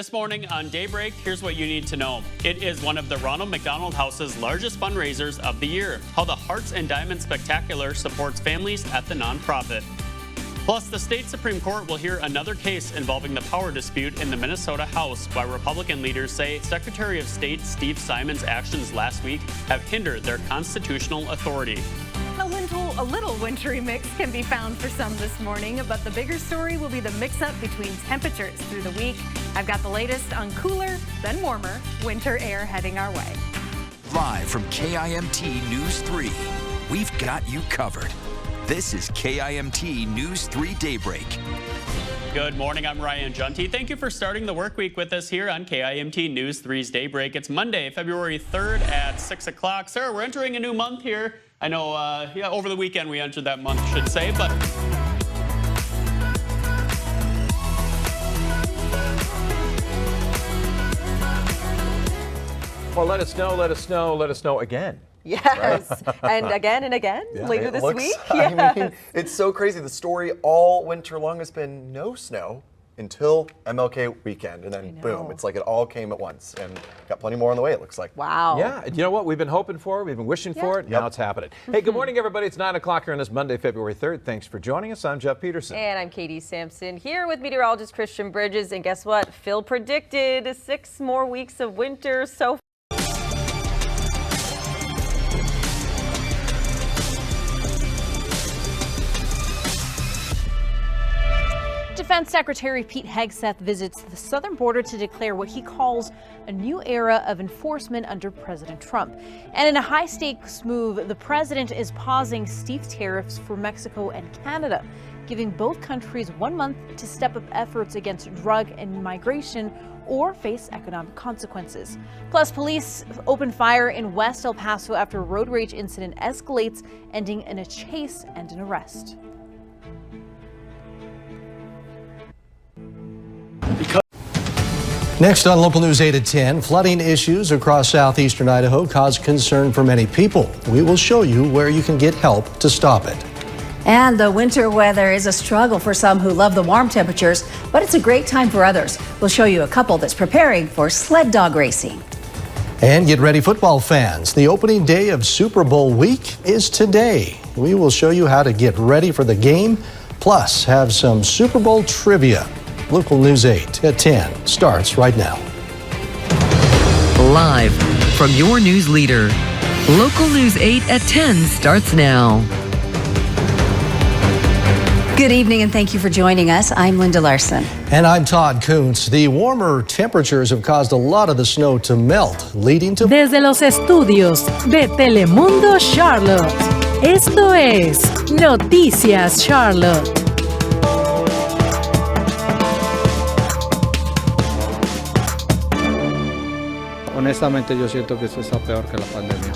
This morning on Daybreak, here's what you need to know. It is one of the Ronald McDonald House's largest fundraisers of the year. How the Hearts and Diamonds Spectacular supports families at the nonprofit. Plus, the state Supreme Court will hear another case involving the power dispute in the Minnesota House, while Republican leaders say Secretary of State Steve Simon's actions last week have hindered their constitutional authority. A little wintry mix can be found for some this morning, but the bigger story will be the mix-up between temperatures through the week. I've got the latest on cooler, then warmer winter air heading our way. Live from KIMT News 3, we've got you covered. This is KIMT News 3 Daybreak. Good morning, I'm Ryan Junty. Thank you for starting the work week with us here on KIMT News 3's Daybreak. It's Monday, February 3rd at 6 o'clock. Sir, we're entering a new month here. I know, over the weekend we entered that month, should say, but... Or let us know again. Yes, right? and again later this week. Yes. I mean, it's so crazy. The story all winter long has been no snow until MLK weekend, and then boom, it's like it all came at once, and got plenty more on the way, it looks like. Wow. Yeah, you know what? We've been hoping for it, we've been wishing for it, now it's happening. Hey, good morning, everybody. It's 9 o'clock here on this Monday, February 3rd. Thanks for joining us. I'm Jeff Peterson. And I'm Katie Sampson, here with meteorologist Christian Bridges, and guess what? Phil predicted 6 more weeks of winter so Defense Secretary Pete Hegseth visits the southern border to declare what he calls a new era of enforcement under President Trump. And in a high-stakes move, the president is pausing steep tariffs for Mexico and Canada, giving both countries 1 month to step up efforts against drug and migration or face economic consequences. Plus, police open fire in West El Paso after a road rage incident escalates, ending in a chase and an arrest. Next on Local News 8 at 10, flooding issues across southeastern Idaho cause concern for many people. We will show you where you can get help to stop it. And the winter weather is a struggle for some who love the warm temperatures, but it's a great time for others. We'll show you a couple that's preparing for sled dog racing. And get ready, football fans. The opening day of Super Bowl week is today. We will show you how to get ready for the game, plus have some Super Bowl trivia. Local News 8 at 10 starts right now. Live from your news leader, Local News 8 at 10 starts now. Good evening and thank you for joining us. I'm Linda Larson. And I'm Todd Kuntz. The warmer temperatures have caused a lot of the snow to melt, leading to... Desde los estudios de Telemundo Charlotte, esto es Noticias Charlotte. Honestamente, yo siento que esto está peor que la pandemia.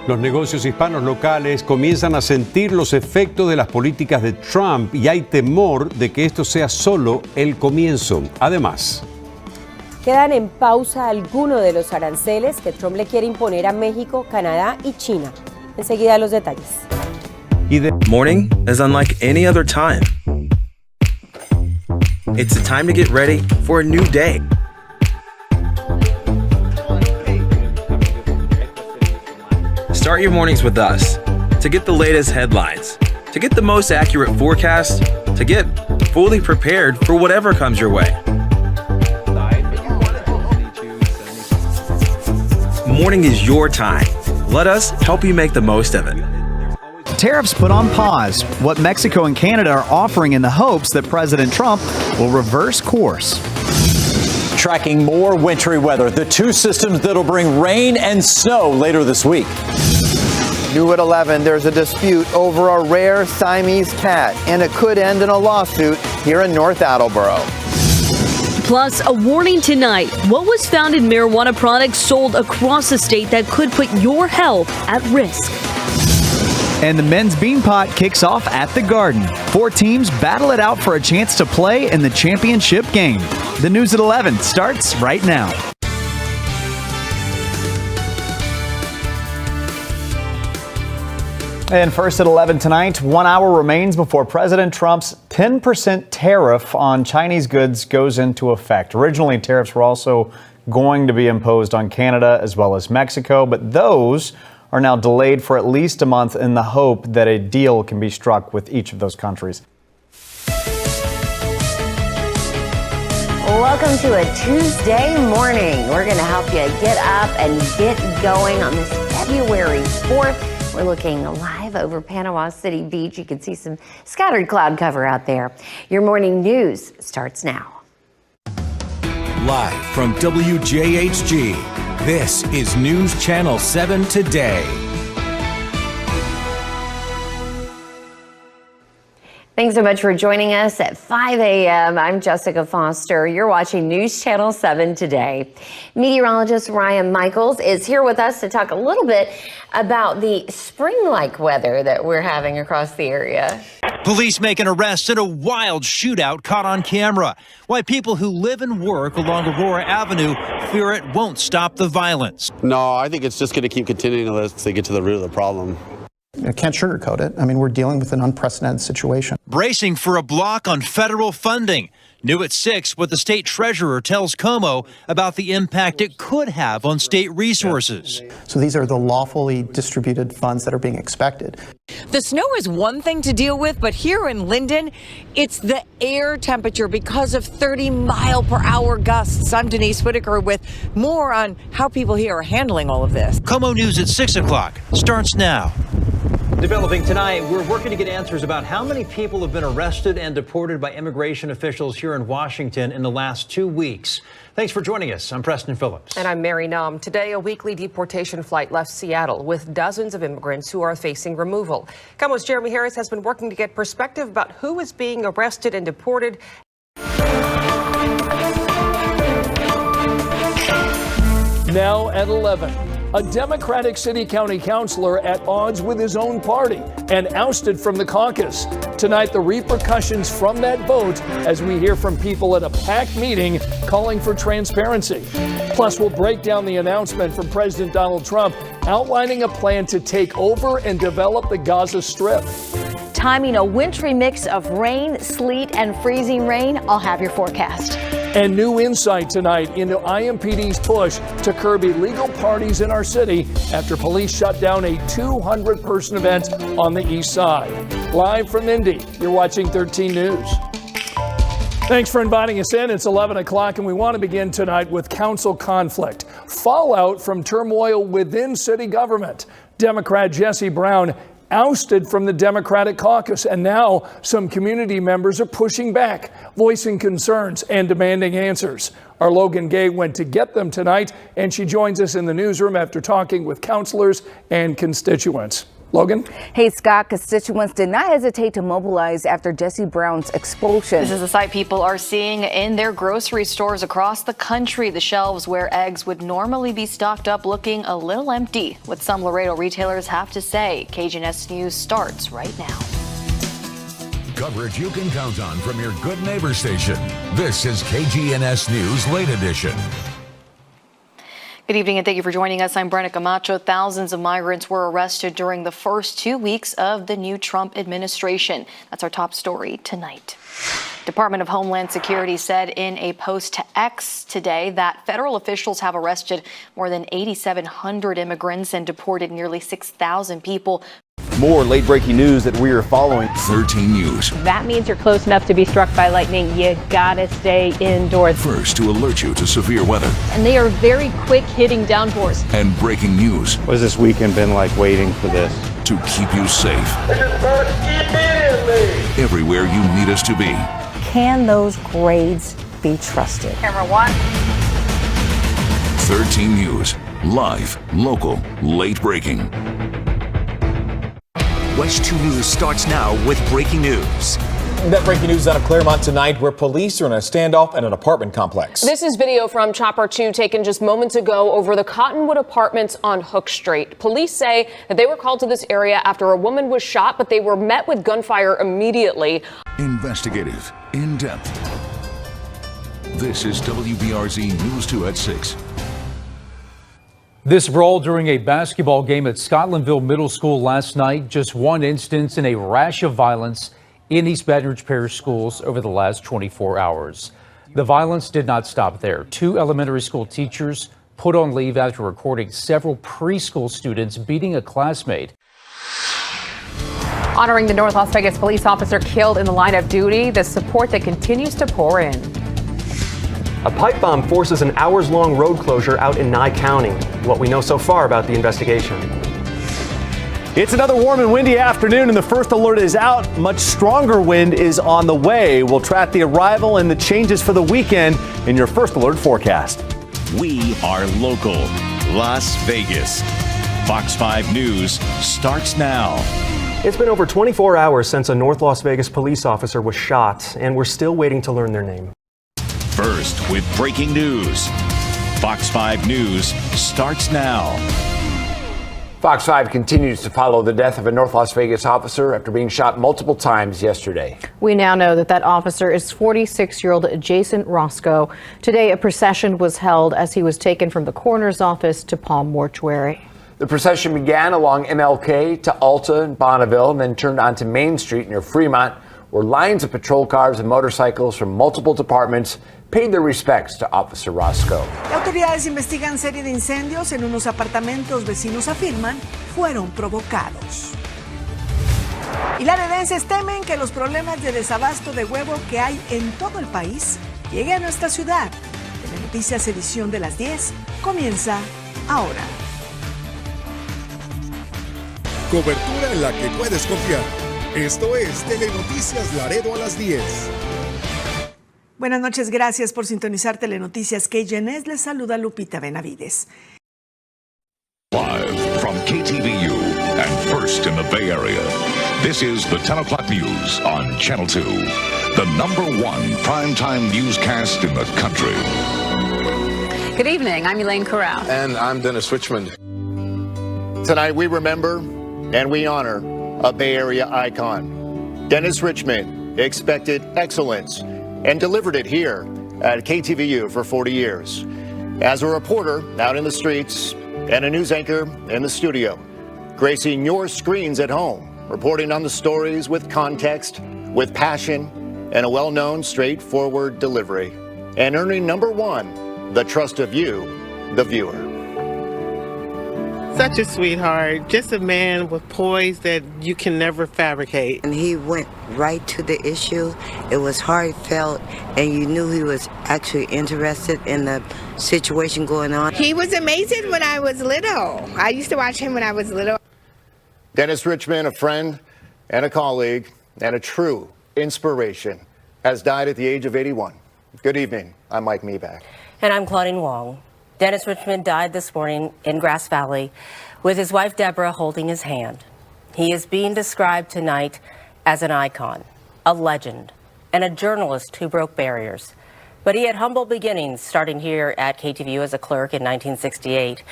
Los negocios hispanos locales comienzan a sentir los efectos de las políticas de Trump y hay temor de que esto sea solo el comienzo. Además, quedan en pausa algunos de los aranceles que Trump le quiere imponer a México, Canadá y China. Enseguida los detalles. Morning is unlike any other time. It's a time to get ready for a new day. Start your mornings with us to get the latest headlines, to get the most accurate forecast, to get fully prepared for whatever comes your way. Morning is your time. Let us help you make the most of it. Tariffs put on pause, what Mexico and Canada are offering in the hopes that President Trump will reverse course. Tracking more wintry weather, the two systems that'll bring rain and snow later this week. New at 11, there's a dispute over a rare Siamese cat, and it could end in a lawsuit here in North Attleboro. Plus, a warning tonight. What was found in marijuana products sold across the state that could put your health at risk? And the men's beanpot kicks off at the Garden. 4 teams battle it out for a chance to play in the championship game. The News at 11 starts right now. And first at 11 tonight, 1 hour remains before President Trump's 10% tariff on Chinese goods goes into effect. Originally, tariffs were also going to be imposed on Canada as well as Mexico, but those are now delayed for at least a month in the hope that a deal can be struck with each of those countries. Welcome to a Tuesday morning. We're going to help you get up and get going on this February 4th. We're looking live over Panama City Beach. You can see some scattered cloud cover out there. Your morning news starts now. Live from WJHG, this is News Channel 7 Today. Thanks so much for joining us at 5 a.m. I'm Jessica Foster. You're watching News Channel 7 Today. Meteorologist Ryan Michaels is here with us to talk a little bit about the spring-like weather that we're having across the area. Police make an arrest in a wild shootout caught on camera. Why people who live and work along Aurora Avenue fear it won't stop the violence. No, I think it's just going to keep continuing unless they get to the root of the problem. I can't sugarcoat it. I mean, we're dealing with an unprecedented situation. Bracing for a block on federal funding. New at 6, what the state treasurer tells Como about the impact it could have on state resources. So these are the lawfully distributed funds that are being expected. The snow is one thing to deal with, but here in Linden, it's the air temperature because of 30-mile-per-hour gusts. I'm Denise Whitaker with more on how people here are handling all of this. Como News at 6 o'clock starts now. Developing tonight, we're working to get answers about how many people have been arrested and deported by immigration officials here in Washington in the last 2 weeks. Thanks for joining us. I'm Preston Phillips. And I'm Mary Naum. Today, a weekly deportation flight left Seattle with dozens of immigrants who are facing removal. Como's Jeremy Harris has been working to get perspective about who is being arrested and deported. Now at 11. A Democratic city county councilor at odds with his own party and ousted from the caucus. Tonight, the repercussions from that vote as we hear from people at a packed meeting calling for transparency. Plus, we'll break down the announcement from President Donald Trump outlining a plan to take over and develop the Gaza Strip. Timing a wintry mix of rain, sleet, and freezing rain. I'll have your forecast. And new insight tonight into IMPD's push to curb illegal parties in our city after police shut down a 200-person event on the east side. Live from Indy, you're watching 13 News. Thanks for inviting us in. It's 11 o'clock, and we want to begin tonight with council conflict. Fallout from turmoil within city government. Democrat Jesse Brown ousted from the Democratic caucus, and now some community members are pushing back, voicing concerns and demanding answers. Our Logan Gay went to get them tonight, and she joins us in the newsroom after talking with counselors and constituents. Logan? Hey, Scott, constituents did not hesitate to mobilize after Jesse Brown's expulsion. This is a sight people are seeing in their grocery stores across the country. The shelves where eggs would normally be stocked up looking a little empty. What some Laredo retailers have to say. KGNS News starts right now. Coverage you can count on from your good neighbor station. This is KGNS News Late Edition. Good evening and thank you for joining us. I'm Brenna Camacho. Thousands of migrants were arrested during the first 2 weeks of the new Trump administration. That's our top story tonight. Department of Homeland Security said in a post to X today that federal officials have arrested more than 8,700 immigrants and deported nearly 6,000 people. More late-breaking news that we are following. 13 News. That means you're close enough to be struck by lightning. You gotta stay indoors. First to alert you to severe weather. And they are very quick hitting downpours. And breaking news. What has this weekend been like waiting for this? To keep you safe. Everywhere you need us to be. Can those grades be trusted? Camera 1. 13 News. Live, local, late-breaking. West 2 News starts now with breaking news. That breaking news out of Claremont tonight, where police are in a standoff at an apartment complex. This is video from Chopper 2 taken just moments ago over the Cottonwood Apartments on Hook Street. Police say that they were called to this area after a woman was shot, but they were met with gunfire immediately. Investigative, in-depth. This is WBRZ News 2 at 6. This brawl during a basketball game at Scotlandville Middle School last night, just one instance in a rash of violence in East Baton Rouge Parish schools over the last 24 hours. The violence did not stop there. 2 elementary school teachers put on leave after recording several preschool students beating a classmate. Honoring the North Las Vegas police officer killed in the line of duty, the support that continues to pour in. A pipe bomb forces an hours-long road closure out in Nye County. What we know so far about the investigation. It's another warm and windy afternoon, and the first alert is out. Much stronger wind is on the way. We'll track the arrival and the changes for the weekend in your first alert forecast. We are local. Las Vegas. Fox 5 News starts now. It's been over 24 hours since a North Las Vegas police officer was shot, and we're still waiting to learn their name. First with breaking news. Fox 5 News starts now. Fox 5 continues to follow the death of a North Las Vegas officer after being shot multiple times yesterday. We now know that officer is 46-year-old Jason Roscoe. Today, a procession was held as he was taken from the coroner's office to Palm Mortuary. The procession began along MLK to Alta and Bonneville and then turned onto Main Street near Fremont, where lines of patrol cars and motorcycles from multiple departments paid their respects to Officer Roscoe. Autoridades investigan serie de incendios en unos apartamentos. Vecinos afirman fueron provocados. Y laredenses temen que los problemas de desabasto de huevo que hay en todo el país lleguen a nuestra ciudad. Telenoticias edición de las 10 comienza ahora. Cobertura en la que puedes confiar. Esto es Telenoticias Laredo a las 10. Buenas noches, gracias por sintonizar Telenoticias. KGNS les saluda Lupita Benavides. Live from KTVU and first in the Bay Area. This is the 10 o'clock news on Channel 2. The #1 primetime newscast in the country. Good evening, I'm Elaine Corral. And I'm Dennis Richmond. Tonight we remember and we honor a Bay Area icon. Dennis Richmond expected excellence and delivered it here at KTVU for 40 years. As a reporter out in the streets and a news anchor in the studio, gracing your screens at home, reporting on the stories with context, with passion, and a well-known straightforward delivery, and earning #1, the trust of you, the viewer. Such a sweetheart, just a man with poise that you can never fabricate. And he went right to the issue. It was heartfelt, and you knew he was actually interested in the situation going on. He was amazing when I was little. I used to watch him when I was little. Dennis Richmond, a friend and a colleague and a true inspiration, has died at the age of 81. Good evening. I'm Mike Meeback. And I'm Claudine Wong. Dennis Richmond died this morning in Grass Valley with his wife Deborah holding his hand. He is being described tonight as an icon, a legend, and a journalist who broke barriers. But he had humble beginnings, starting here at KTVU as a clerk in 1968.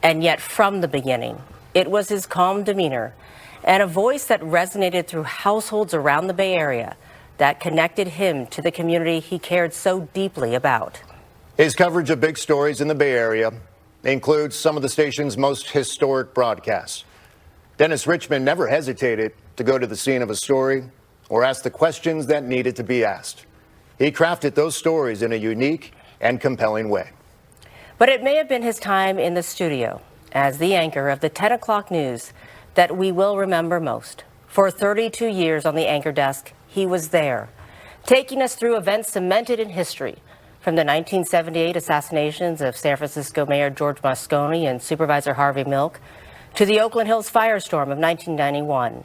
And yet from the beginning, it was his calm demeanor and a voice that resonated through households around the Bay Area that connected him to the community he cared so deeply about. His coverage of big stories in the Bay Area includes some of the station's most historic broadcasts. Dennis Richmond never hesitated to go to the scene of a story or ask the questions that needed to be asked. He crafted those stories in a unique and compelling way. But it may have been his time in the studio as the anchor of the 10 o'clock news that we will remember most. For 32 years on the anchor desk, he was there, taking us through events cemented in history, from the 1978 assassinations of San Francisco Mayor George Moscone and Supervisor Harvey Milk to the Oakland Hills firestorm of 1991.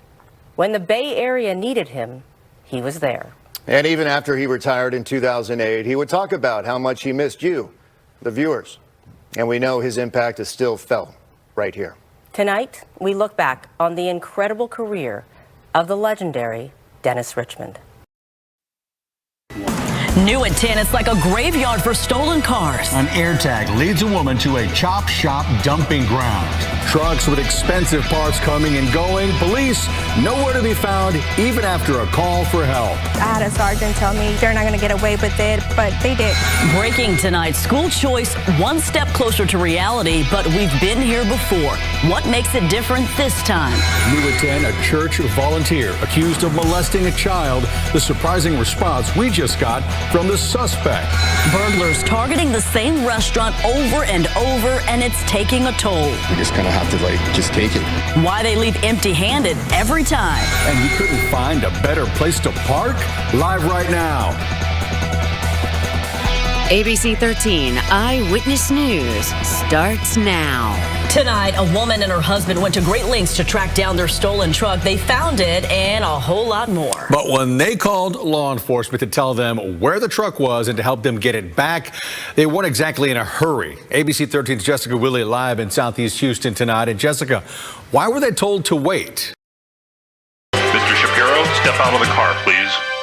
When the Bay Area needed him, he was there. And even after he retired in 2008, he would talk about how much he missed you, the viewers. And we know his impact is still felt right here. Tonight, we look back on the incredible career of the legendary Dennis Richmond. New at 10, it's like a graveyard for stolen cars. An AirTag leads a woman to a chop shop dumping ground. Trucks with expensive parts coming and going. Police nowhere to be found, even after a call for help. I had a sergeant tell me they're not going to get away with it, but they did. Breaking tonight, school choice one step closer to reality, but we've been here before. What makes it different this time? New at 10, a church volunteer accused of molesting a child. The surprising response we just got from the suspect. Burglars targeting the same restaurant over and over, and it's taking a toll. We just kind of have to just take it. Why they leave empty-handed every time. And you couldn't find a better place to park? Live right now. ABC 13 Eyewitness News starts now. Tonight, a woman and her husband went to great lengths to track down their stolen truck. They found it and a whole lot more. But when they called law enforcement to tell them where the truck was and to help them get it back, they weren't exactly in a hurry. ABC 13's Jessica Willie live in Southeast Houston tonight. And Jessica, why were they told to wait? Mr. Shapiro, step out of the car, please.